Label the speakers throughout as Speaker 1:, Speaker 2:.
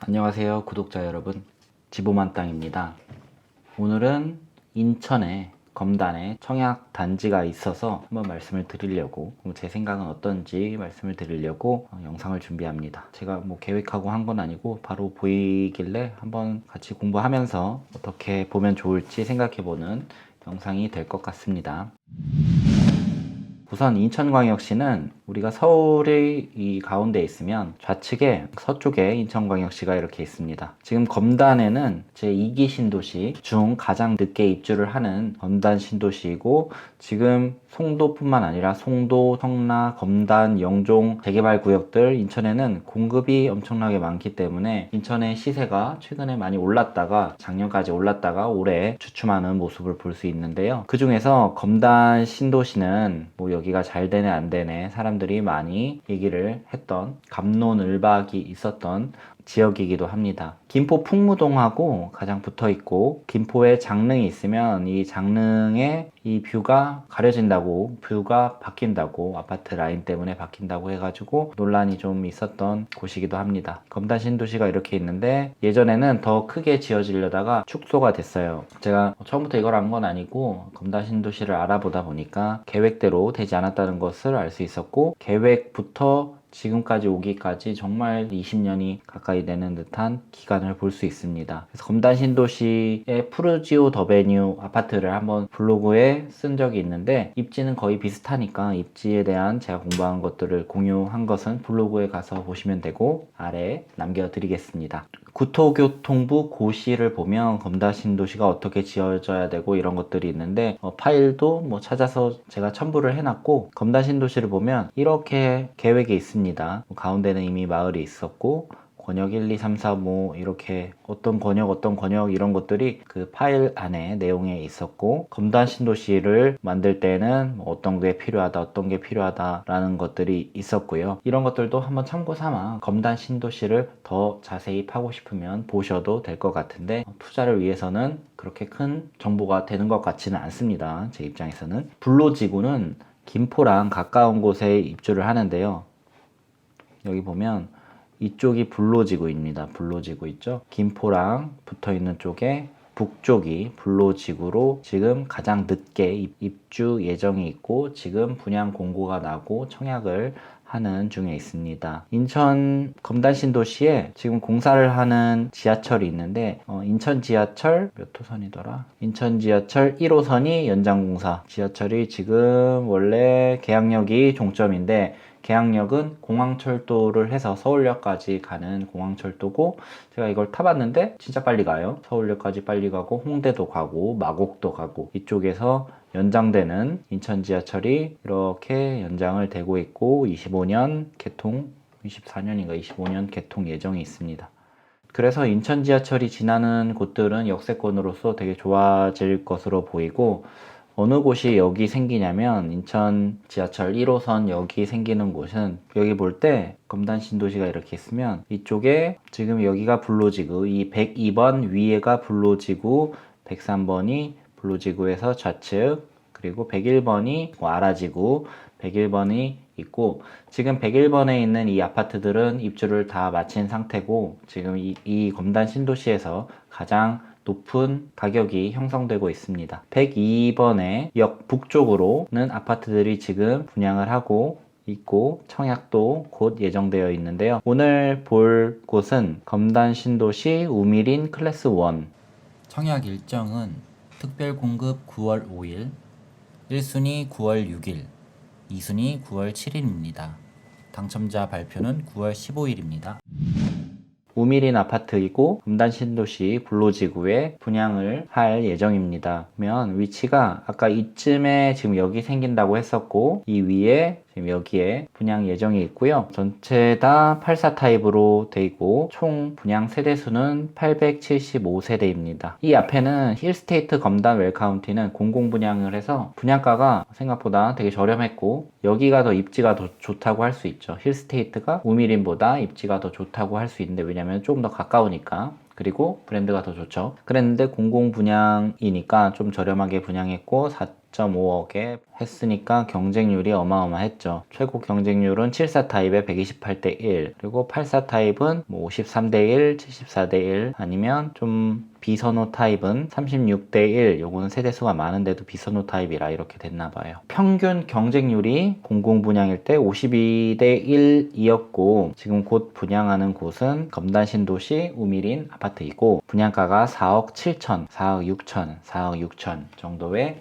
Speaker 1: 안녕하세요 구독자 여러분, 지보만 땅입니다. 오늘은 인천에 검단에 청약 단지가 있어서 한번 말씀을 드리려고, 제 생각은 어떤지 말씀을 드리려고 영상을 준비합니다. 제가 계획하고 한 건 아니고 바로 보이길래 한번 같이 공부하면서 어떻게 보면 좋을지 생각해보는 영상이 될 것 같습니다. 우선 인천광역시는 우리가 서울의 이 가운데 있으면 좌측에 서쪽에 인천광역시가 이렇게 있습니다. 지금 검단에는 제2기 신도시 중 가장 늦게 입주를 하는 검단 신도시이고, 지금 송도뿐만 아니라 송도, 청라, 검단, 영종 재개발 구역들 인천에는 공급이 엄청나게 많기 때문에 인천의 시세가 최근에 많이 올랐다가 작년까지 올랐다가 올해 주춤하는 모습을 볼 수 있는데요. 그 중에서 검단 신도시는 여기가 잘 되네 안 되네 사람들이 많이 얘기를 했던 갑론을박이 있었던 지역이기도 합니다. 김포 풍무동하고 가장 붙어 있고, 김포에 장릉이 있으면 이 장릉의 이 뷰가 가려진다고, 뷰가 바뀐다고, 아파트 라인 때문에 바뀐다고 해가지고 논란이 좀 있었던 곳이기도 합니다. 검단 신도시가 이렇게 있는데 예전에는 더 크게 지어지려다가 축소가 됐어요. 제가 처음부터 이걸 한 건 아니고 검단 신도시를 알아보다 보니까 계획대로 되지 않았다는 것을 알 수 있었고, 계획부터 지금까지 오기까지 정말 20년이 가까이 되는 듯한 기간을 볼 수 있습니다. 그래서 검단 신도시의 푸르지오 더베뉴 아파트를 한번 블로그에 쓴 적이 있는데, 입지는 거의 비슷하니까 입지에 대한 제가 공부한 것들을 공유한 것은 블로그에 가서 보시면 되고 아래 남겨드리겠습니다. 국토교통부 고시를 보면 검단 신도시가 어떻게 지어져야 되고 이런 것들이 있는데, 파일도 찾아서 제가 첨부를 해놨고, 검단 신도시를 보면 이렇게 계획이 있습니다. 가운데는 이미 마을이 있었고, 권역 1, 2, 3, 4, 이렇게 어떤 권역 이런 것들이 그 파일 안에 내용에 있었고, 검단 신도시를 만들 때는 어떤 게 필요하다 라는 것들이 있었고요. 이런 것들도 한번 참고 삼아 검단 신도시를 더 자세히 파고 싶으면 보셔도 될 것 같은데, 투자를 위해서는 그렇게 큰 정보가 되는 것 같지는 않습니다. 제 입장에서는. 불로지구는 김포랑 가까운 곳에 입주를 하는데요. 여기 보면 이쪽이 불로지구입니다. 불로지구 있죠? 김포랑 붙어있는 쪽에 북쪽이 불로지구로 지금 가장 늦게 입주 예정이 있고, 지금 분양 공고가 나고 청약을 하는 중에 있습니다. 인천 검단 신도시에 지금 공사를 하는 지하철이 있는데, 인천 지하철 몇 호선이더라? 인천 지하철 1호선이 연장공사. 지하철이 지금 원래 계양역이 종점인데, 계양역은 공항철도를 해서 서울역까지 가는 공항철도고, 제가 이걸 타봤는데 진짜 빨리 가요. 서울역까지 빨리 가고, 홍대도 가고, 마곡도 가고, 이쪽에서 연장되는 인천 지하철이 이렇게 연장을 되고 있고, 25년 개통, 24년인가 25년 개통 예정이 있습니다. 그래서 인천 지하철이 지나는 곳들은 역세권으로서 되게 좋아질 것으로 보이고, 어느 곳이 여기 생기냐면 인천 지하철 1호선 여기 생기는 곳은, 여기 볼 때 검단 신도시가 이렇게 있으면 이쪽에 지금 여기가 불로지구, 이 102번 위에가 불로지구, 103번이 불로지구에서 좌측, 그리고 101번이 아라지구, 101번이 있고, 지금 101번에 있는 이 아파트들은 입주를 다 마친 상태고, 지금 이 검단 신도시에서 가장 높은 가격이 형성되고 있습니다. 102번의 역 북쪽으로는 아파트들이 지금 분양을 하고 있고, 청약도 곧 예정되어 있는데요. 오늘 볼 곳은 검단 신도시 우미린 클래스 1. 청약 일정은 특별 공급 9월 5일, 1순위 9월 6일, 2순위 9월 7일입니다. 당첨자 발표는 9월 15일입니다. 우미린 아파트이고 검단 신도시 불로지구에 분양을 할 예정입니다. 그러면 위치가 아까 이쯤에 지금 여기 생긴다고 했었고, 이 위에 지금 여기에 분양 예정이 있고요. 전체 다 84 타입으로 돼 있고, 총 분양 세대수는 875세대입니다. 이 앞에는 힐스테이트 검단 웰카운티는 공공 분양을 해서 분양가가 생각보다 되게 저렴했고, 여기가 더 입지가 더 좋다고 할 수 있죠. 힐스테이트가 우미린보다 입지가 더 좋다고 할 수 있는데, 왜냐면 조금 더 가까우니까. 그리고 브랜드가 더 좋죠. 그랬는데 공공 분양이니까 좀 저렴하게 분양했고, 6.5억에 했으니까 경쟁률이 어마어마했죠. 최고 경쟁률은 74 타입에 128대 1, 그리고 84 타입은 53대 1, 74대 1, 아니면 좀 비선호 타입은 36대 1, 요거는 세대수가 많은데도 비선호 타입이라 이렇게 됐나봐요. 평균 경쟁률이 공공 분양일 때 52대 1이었고, 지금 곧 분양하는 곳은 검단 신도시 우미린 아파트이고, 분양가가 4억 7천, 4억 6천, 4억 6천 정도의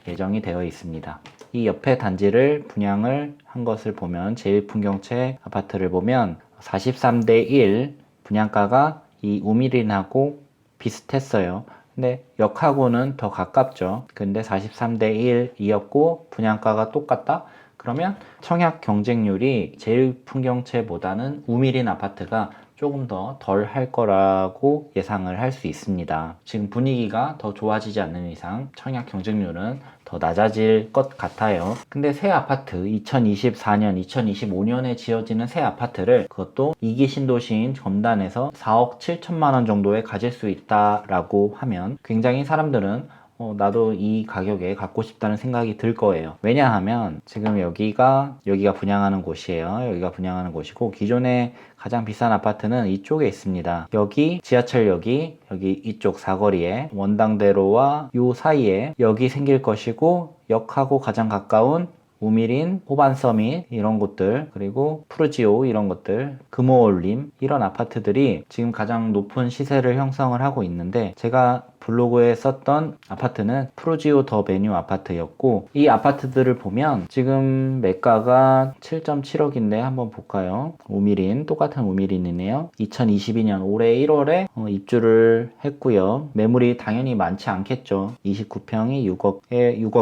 Speaker 1: 예정이 되어 있습니다. 이 옆에 단지를 분양을 한 것을 보면, 제1풍경채 아파트를 보면 43대 1 분양가가 이 우미린하고 비슷했어요. 근데 역하고는 더 가깝죠. 근데 43대 1이었고 분양가가 똑같다? 그러면 청약 경쟁률이 제1풍경채보다는 우미린 아파트가 조금 더 덜 할 거라고 예상을 할 수 있습니다. 지금 분위기가 더 좋아지지 않는 이상 청약 경쟁률은 더 낮아질 것 같아요. 근데 새 아파트, 2024년, 2025년에 지어지는 새 아파트를, 그것도 2기 신도시인 검단에서 4억 7천만 원 정도에 가질 수 있다라고 하면 굉장히 사람들은 나도 이 가격에 갖고 싶다는 생각이 들 거예요. 왜냐하면 지금 여기가 분양하는 곳이에요. 여기가 분양하는 곳이고, 기존에 가장 비싼 아파트는 이쪽에 있습니다. 여기 지하철역이 여기 이쪽 사거리에, 원당대로와 요 사이에 여기 생길 것이고, 역하고 가장 가까운 우미린, 호반서밋 이런 곳들, 그리고 푸르지오 이런 것들, 금호올림 이런 아파트들이 지금 가장 높은 시세를 형성을 하고 있는데, 제가 블로그에 썼던 아파트는 푸르지오 더 베뉴 아파트였고, 이 아파트들을 보면 지금 매가가 7.7억인데 한번 볼까요? 우미린, 똑같은 우미린이네요. 2022년 올해 1월에 입주를 했고요. 매물이 당연히 많지 않겠죠. 29평이 6억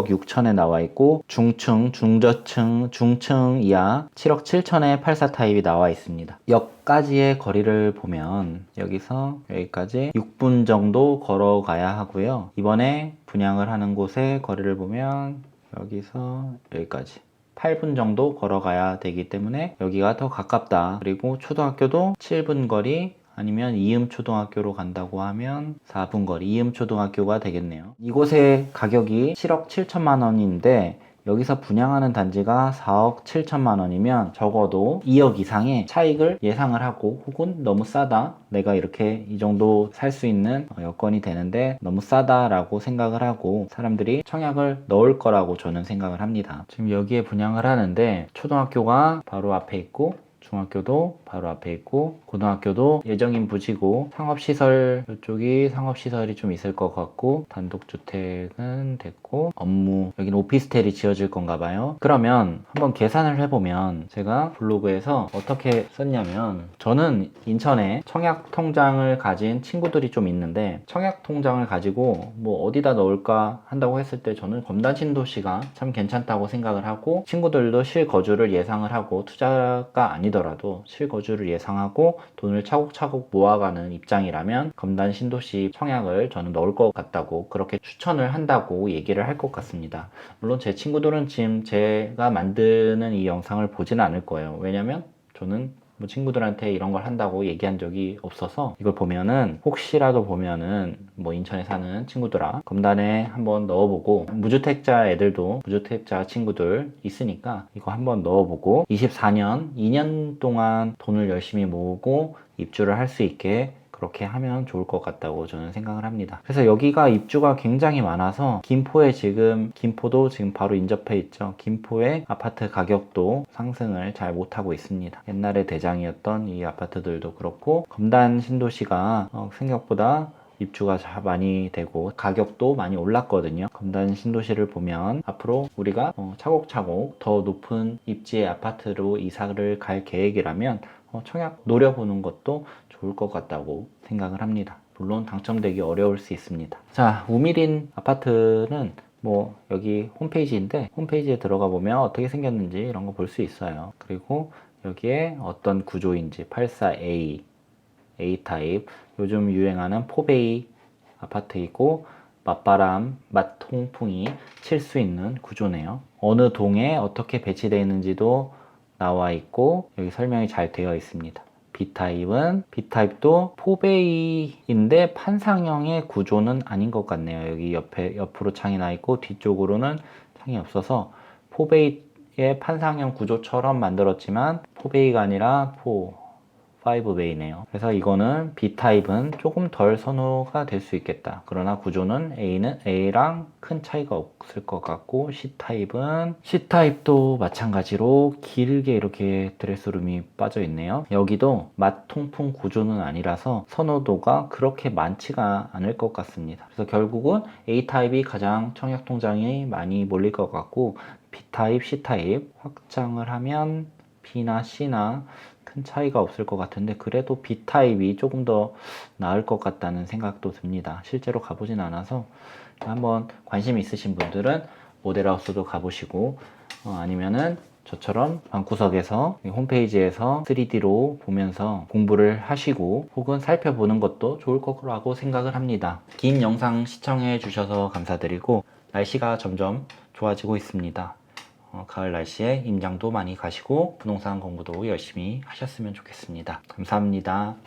Speaker 1: 6천에 나와 있고, 중층, 중저층, 중층 이하 7억 7천에 84 타입이 나와 있습니다. 역까지의 거리를 보면 여기서 여기까지 6분 정도 걸어가야 하고요. 이번에 분양을 하는 곳의 거리를 보면 여기서 여기까지 8분 정도 걸어가야 되기 때문에 여기가 더 가깝다. 그리고 초등학교도 7분 거리, 아니면 이음초등학교로 간다고 하면 4분 거리, 이음초등학교가 되겠네요. 이곳의 가격이 7억 7천만 원인데 여기서 분양하는 단지가 4억 7천만 원이면 적어도 2억 이상의 차익을 예상을 하고, 혹은 너무 싸다, 내가 이렇게 이 정도 살 수 있는 여건이 되는데 너무 싸다라고 생각을 하고 사람들이 청약을 넣을 거라고 저는 생각을 합니다. 지금 여기에 분양을 하는데 초등학교가 바로 앞에 있고, 중학교도 바로 앞에 있고, 고등학교도 예정인 부지고, 상업시설, 이쪽이 상업시설이 좀 있을 것 같고, 단독주택은 됐고, 업무, 여기는 오피스텔이 지어질 건가 봐요. 그러면 한번 계산을 해보면, 제가 블로그에서 어떻게 썼냐면, 저는 인천에 청약통장을 가진 친구들이 좀 있는데, 청약통장을 가지고 뭐 어디다 넣을까 한다고 했을 때 저는 검단 신도시가 참 괜찮다고 생각을 하고, 친구들도 실거주를 예상을 하고, 투자가 아니더라도 실거주를 예상하고 돈을 차곡차곡 모아가는 입장이라면 검단 신도시 청약을 저는 넣을 것 같다고, 그렇게 추천을 한다고 얘기를 할 것 같습니다. 물론 제 친구들은 지금 제가 만드는 이 영상을 보지는 않을 거예요. 왜냐면 저는 뭐 친구들한테 이런 걸 한다고 얘기한 적이 없어서, 이걸 보면은 혹시라도 보면은 뭐 인천에 사는 친구들아, 검단에 한번 넣어보고, 무주택자 애들도, 무주택자 친구들 있으니까 이거 한번 넣어보고 24년 2년 동안 돈을 열심히 모으고 입주를 할 수 있게 그렇게 하면 좋을 것 같다고 저는 생각을 합니다. 그래서 여기가 입주가 굉장히 많아서, 김포도 지금 바로 인접해 있죠. 김포의 아파트 가격도 상승을 잘 못하고 있습니다. 옛날에 대장이었던 이 아파트들도 그렇고, 검단 신도시가 생각보다 입주가 많이 되고 가격도 많이 올랐거든요. 검단 신도시를 보면 앞으로 우리가 차곡차곡 더 높은 입지의 아파트로 이사를 갈 계획이라면 청약 노려보는 것도 좋을 것 같다고 생각을 합니다. 물론 당첨되기 어려울 수 있습니다. 자, 우미린 아파트는 뭐 여기 홈페이지인데, 홈페이지에 들어가 보면 어떻게 생겼는지 이런 거 볼 수 있어요. 그리고 여기에 어떤 구조인지, 84A A타입, 요즘 유행하는 포베이 아파트이고, 맞바람, 맞통풍이 칠 수 있는 구조네요. 어느 동에 어떻게 배치되어 있는지도 나와 있고 여기 설명이 잘 되어 있습니다. B타입도 포베이인데 판상형의 구조는 아닌 것 같네요. 여기 옆으로 창이 나 있고 뒤쪽으로는 창이 없어서 포베이의 판상형 구조처럼 만들었지만 포베이가 아니라 5베이네요. 그래서 이거는 B타입은 조금 덜 선호가 될 수 있겠다. 그러나 구조는 A랑 큰 차이가 없을 것 같고, C타입도 마찬가지로 길게 이렇게 드레스룸이 빠져 있네요. 여기도 맛통풍 구조는 아니라서 선호도가 그렇게 많지가 않을 것 같습니다. 그래서 결국은 A타입이 가장 청약 통장이 많이 몰릴 것 같고, B타입, C타입 확장을 하면 B나 C나 큰 차이가 없을 것 같은데, 그래도 B타입이 조금 더 나을 것 같다는 생각도 듭니다. 실제로 가보진 않아서 한번 관심 있으신 분들은 모델하우스도 가보시고, 아니면은 저처럼 방구석에서 홈페이지에서 3D로 보면서 공부를 하시고 혹은 살펴보는 것도 좋을 거라고 생각을 합니다. 긴 영상 시청해 주셔서 감사드리고, 날씨가 점점 좋아지고 있습니다. 가을 날씨에 임장도 많이 가시고 부동산 공부도 열심히 하셨으면 좋겠습니다. 감사합니다.